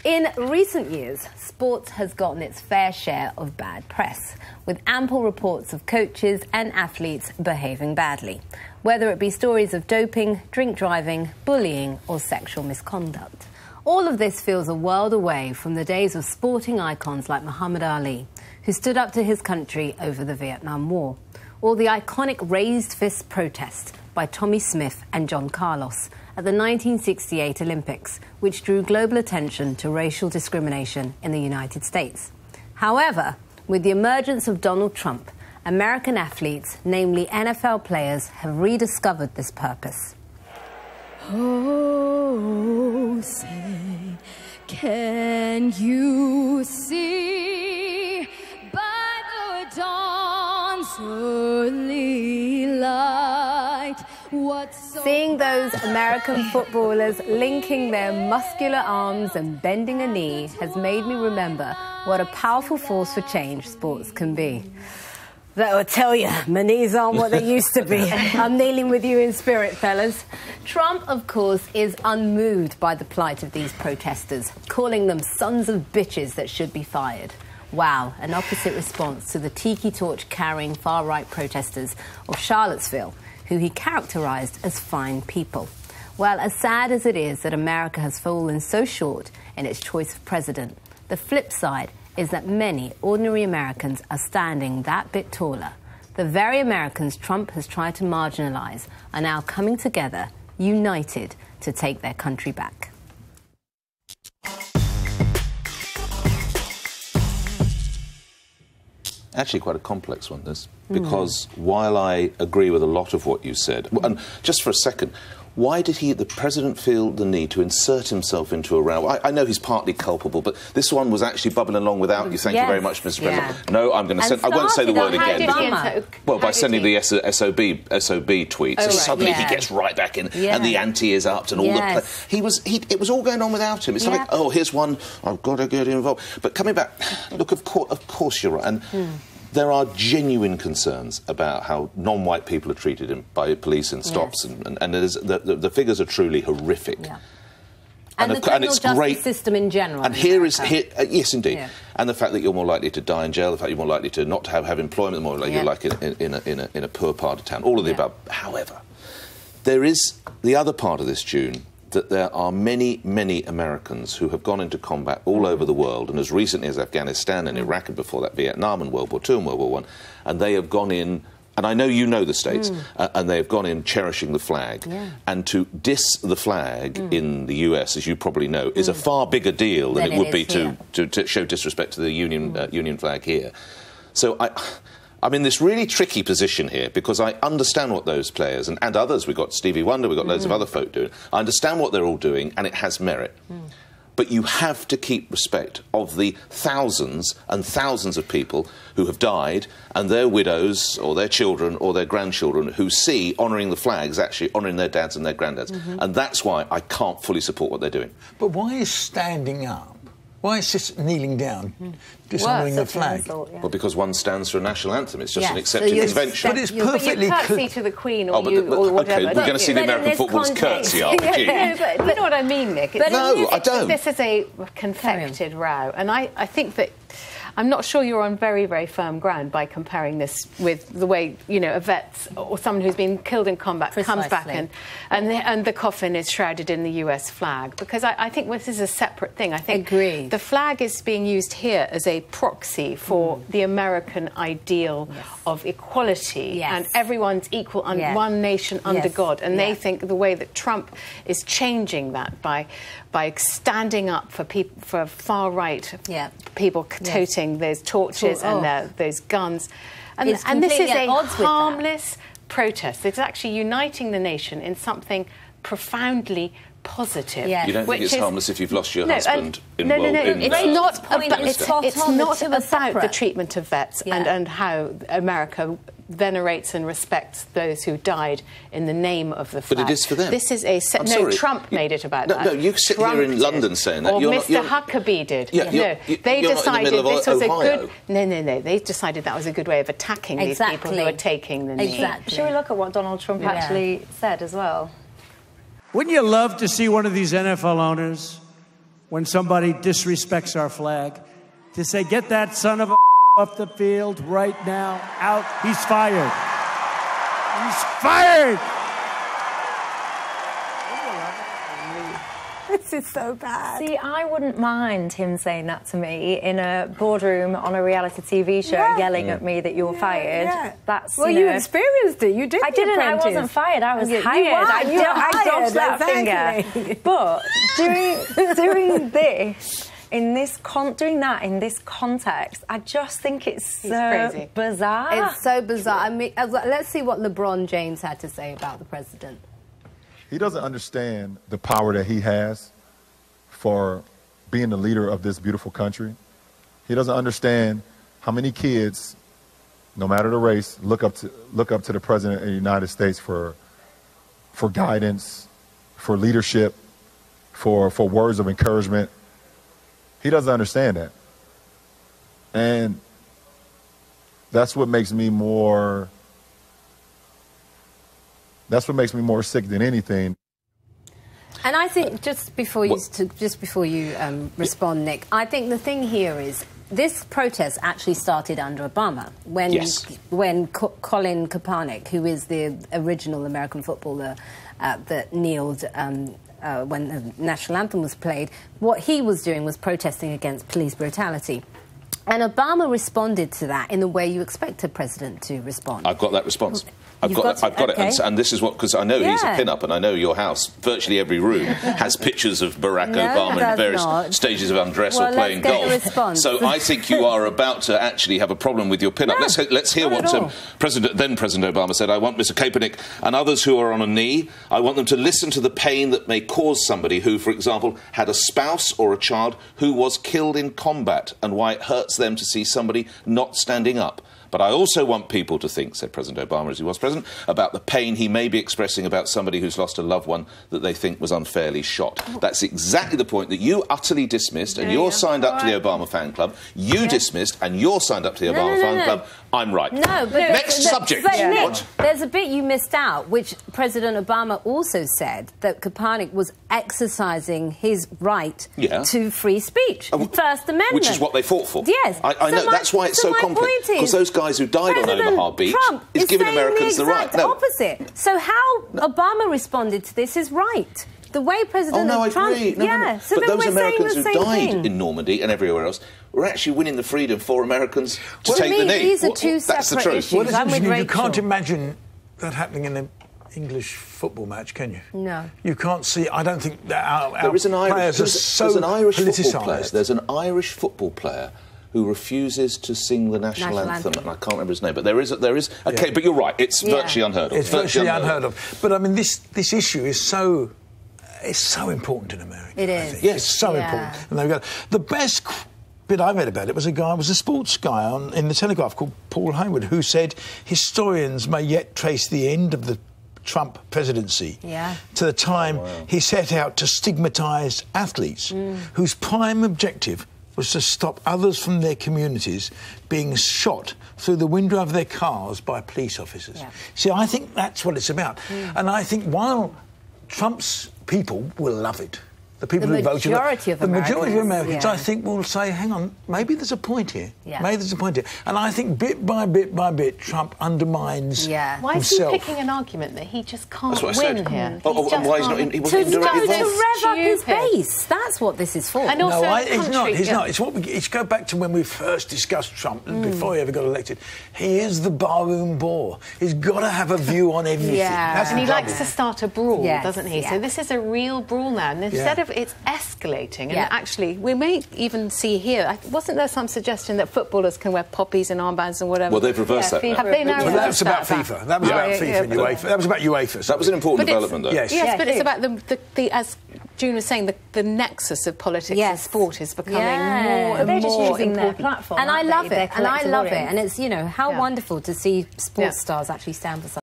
In recent years, sports has gotten its fair share of bad press, with ample reports of coaches and athletes behaving badly, whether it be stories of doping, drink driving, bullying or sexual misconduct. All of this feels a world away from the days of sporting icons like Muhammad Ali, who stood up to his country over the Vietnam War, or the iconic raised fist protest by Tommy Smith and John Carlos at the 1968 Olympics, which drew global attention to racial discrimination in the United States. However, with the emergence of Donald Trump, American athletes, namely NFL players, have rediscovered this purpose. Oh, say, can you see by the dawn's early light what so Seeing those American footballers linking their muscular arms and bending a knee has made me remember what a powerful force for change sports can be. That will tell you, my knees aren't what they used to be. I'm kneeling with you in spirit, fellas. Trump, of course, is unmoved by the plight of these protesters, calling them sons of bitches that should be fired. Wow, an opposite response to the tiki torch-carrying far-right protesters of Charlottesville, who he characterised as fine people. Well, as sad as it is that America has fallen so short in its choice of president, the flip side is that many ordinary Americans are standing that bit taller. The very Americans Trump has tried to marginalise are now coming together, united, to take their country back. Actually quite a complex one, this, because while I agree with a lot of what you said, and just for a second, why did the president feel the need to insert himself into a row? I know he's partly culpable, but this one was actually bubbling along without you. Thank you very much, Mr. President. No, I'm going to send... I won't say the word again. Well, by sending the SOB tweets, and suddenly he gets right back in, and the ante is upped, and all the... It was all going on without him. It's like, oh, here's one, I've got to get involved. But coming back, look, of course you're right. And there are genuine concerns about how non-white people are treated by police in stops, and the figures are truly horrific. Yeah. And the criminal justice system in general. And yes, indeed. Yeah. And the fact that you're more likely to die in jail, the fact you're more likely to not have employment, the more likely you're like in a poor part of town, all of the above. However, there is the other part of this, June, that there are many, many Americans who have gone into combat all over the world, and as recently as Afghanistan and Iraq, and before that Vietnam and World War II and World War I, and they have gone in, and I know you know the States, and they have gone in cherishing the flag. Yeah. And to diss the flag in the US, as you probably know, is a far bigger deal than it would be to show disrespect to the Union flag here. So I'm in this really tricky position here, because I understand what those players and others, we've got Stevie Wonder, we've got loads of other folk doing, I understand what they're all doing, and it has merit. But you have to keep respect of the thousands and thousands of people who have died, and their widows or their children or their grandchildren who see honouring the flags actually honouring their dads and their granddads. And that's why I can't fully support what they're doing. But why is standing up? Why is just kneeling down, dishonouring the flag? Well, because one stands for a national anthem. It's just an accepted convention. But it's perfectly clear. You curtsy to the Queen or whatever. OK, we're going to see the American footballers curtsy, aren't we? No, but you know what I mean, Nick? No, I don't. This is a confected row, and I think that... I'm not sure you're on very, very firm ground by comparing this with the way, you know, a vet or someone who's been killed in combat comes back and the coffin is shrouded in the US flag. Because I think this is a separate thing. I think the flag is being used here as a proxy for the American ideal of equality and everyone's equal under one nation under God. And they think the way that Trump is changing that by standing up for people, for far-right people toting those torches and those guns. And this is a harmless protest. It's actually uniting the nation in something profoundly positive. You don't think it's harmless if you've lost your husband in No. It's not about the treatment of vets and how America venerates and respects those who died in the name of the flag. But it is for them. This is a... Trump made it about that. No, you sit here in London saying that. Or Mr Huckabee did. They decided this was a good... No. They decided that was a good way of attacking these people who are taking the knee. Should we look at what Donald Trump actually said as well? Wouldn't you love to see one of these NFL owners when somebody disrespects our flag, to say, get that son of a off the field right now, out, he's fired. He's fired! This is so bad. See, I wouldn't mind him saying that to me in a boardroom on a reality TV show, yelling at me that you're fired. Yeah. That's, well, you experienced it. You did. I didn't. I wasn't fired. I was hired. I dodged that finger. But doing this. Doing that in this context, I just think it's so bizarre. It's so bizarre. I mean, let's see what LeBron James had to say about the president. He doesn't understand the power that he has for being the leader of this beautiful country. He doesn't understand how many kids, no matter the race, look up to the president of the United States for guidance, for leadership, for words of encouragement. He doesn't understand that. And that's what makes me more sick than anything. And I think just before you respond, Nick, I think the thing here is this protest actually started under Obama when Colin Kaepernick, who is the original American footballer that kneeled when the national anthem was played, what he was doing was protesting against police brutality. And Obama responded to that in the way you expect a president to respond. I've got that response. I've got it. And this is what, because I know he's a pin-up, and I know your house, virtually every room, has pictures of Barack Obama in various stages of undress or playing golf. So I think you are about to actually have a problem with your pin-up. Let's hear what then President Obama said. I want Mr. Kaepernick and others who are on a knee, I want them to listen to the pain that may cause somebody who, for example, had a spouse or a child who was killed in combat, and why it hurts them to see somebody not standing up. But I also want people to think, said President Obama as he was president, about the pain he may be expressing about somebody who's lost a loved one that they think was unfairly shot. That's exactly the point that you utterly dismissed, and you're signed up to the Obama fan club. You dismissed, and you're signed up to the Obama fan club. I'm right. No, but next subject. But Nick, there's a bit you missed out, which President Obama also said, that Kaepernick was exercising his right to free speech, First Amendment. Which is what they fought for. Yes. I know, that's why it's so complex. Because those guys who died on Omaha Beach is giving Americans the right. No. Opposite. So how Obama responded to this is right. The way President Trump... I agree. No. So but those Americans who died in Normandy and everywhere else were actually winning the freedom for Americans to take the knee. These are two separate issues. Well, you can't imagine that happening in an English football match, can you? No. You can't see... I don't think that our players are so politicised. There's an Irish football player who refuses to sing the national anthem, and I can't remember his name, but there is okay, but you're right, it's virtually unheard of. It's virtually unheard of. But I mean, this issue is so... It's so important in America. It is. Yes, it's so important. And there we go. The best bit I read about it was a sports guy in the Telegraph called Paul Hayward, who said historians may yet trace the end of the Trump presidency to the time he set out to stigmatise athletes whose prime objective was to stop others from their communities being shot through the window of their cars by police officers. Yeah. See, I think that's what it's about. And I think while Trump's people will love it, the people who voted... The majority of Americans, I think, will say, hang on, maybe there's a point here. Yeah. Maybe there's a point here. And I think bit by bit, Trump undermines himself. Why is he picking an argument that he just can't win here? Why he's not... He wasn't indirectly involved. To rev up his base. That's what this is for. And also he's not. It's go back to when we first discussed Trump, before he ever got elected. He is the barroom bore. He's got to have a view on everything. And he likes to start a brawl, doesn't he? So this is a real brawl now. And instead of it's escalating, and actually we may even see here, wasn't there some suggestion that footballers can wear poppies and armbands and whatever? Well, they've reversed that. Have they now that was about FIFA. That was about FIFA and UEFA. That was about UEFA. That was an important development, though. Yes, but it's about the as June was saying, the nexus of politics and sport is becoming more and they're just more using important. their platform. And I love it. And I love it. And it's, how wonderful to see sports stars actually stand for something.